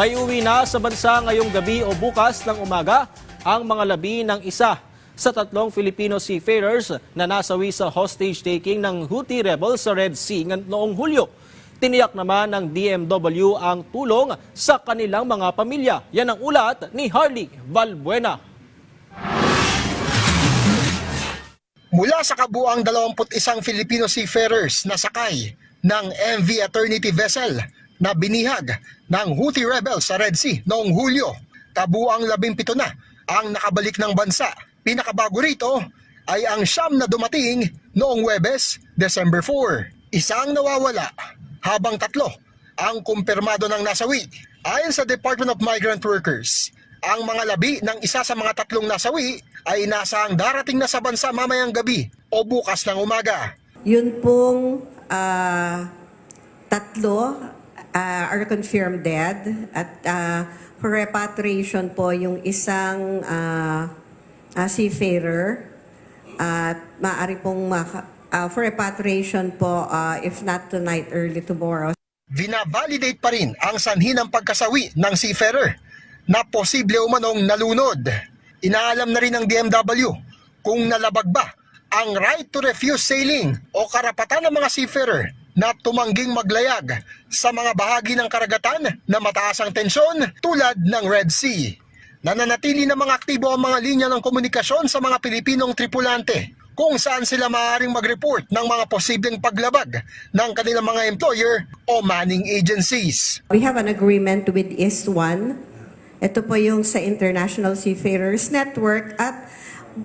May uwi na sa bansa ngayong gabi o bukas ng umaga ang mga labi ng isa sa tatlong Filipino seafarers na nasawi sa hostage-taking ng Houthi rebels sa Red Sea noong Hulyo. Tiniyak naman ng DMW ang tulong sa kanilang mga pamilya. Yan ang ulat ni Harley Valbuena. Mula sa kabuang 21 Filipino seafarers na sakay ng MV Eternity vessel na binihag ng Houthi rebels sa Red Sea noong Hulyo, kabuang 17 na ang nakabalik ng bansa. Pinakabago rito ay ang 9 na dumating noong Huwebes, December 4. Isang nawawala habang 3 ang kumpirmado ng nasawi. Ayon sa Department of Migrant Workers, ang mga labi ng isa sa mga 3 nasawi ay nasang darating na sa bansa mamayang gabi o bukas ng umaga. Yun pong 3 are confirmed dead at for repatriation po yung isang seafarer at maaari pong for repatriation po if not tonight, early tomorrow. Vina-validate pa rin ang sanhi ng pagkasawi ng seafarer na posible umanong nalunod. Inaalam na rin ng DMW kung nalabag ba ang right to refuse sailing o karapatan ng mga seafarer na tumangging maglayag sa mga bahagi ng karagatan na mataas ang tensyon tulad ng Red Sea. Nananatili na mga aktibo ang mga linya ng komunikasyon sa mga Pilipinong tripulante kung saan sila maaaring mag-report ng mga posibleng paglabag ng kanilang mga employer o manning agencies. We have an agreement with IS-1. Ito po yung sa International Seafarers Network at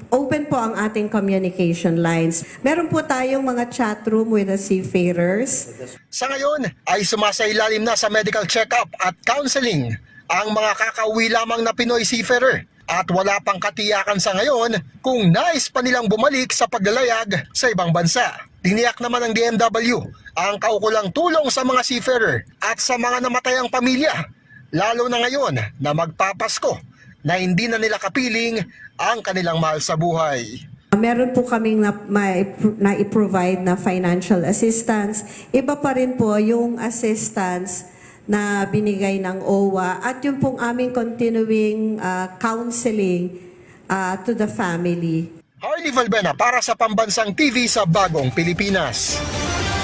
open po ang ating communication lines. Meron po tayong mga chat room with the seafarers. Sa ngayon ay sumasailalim na sa medical check-up at counseling ang mga kakauwi lamang na Pinoy seafarer at wala pang katiyakan sa ngayon kung nais pa nilang bumalik sa paglalayag sa ibang bansa. Tiniyak naman ng DMW ang kaukulang tulong sa mga seafarer at sa mga namatayang pamilya, lalo na ngayon na magpapasko na hindi na nila kapiling ang kanilang mahal sa buhay. Meron po kaming na-provide na financial assistance. Iba pa rin po yung assistance na binigay ng OWA at yung pong aming continuing counseling to the family. Harley Valbuena para sa Pambansang TV sa Bagong Pilipinas.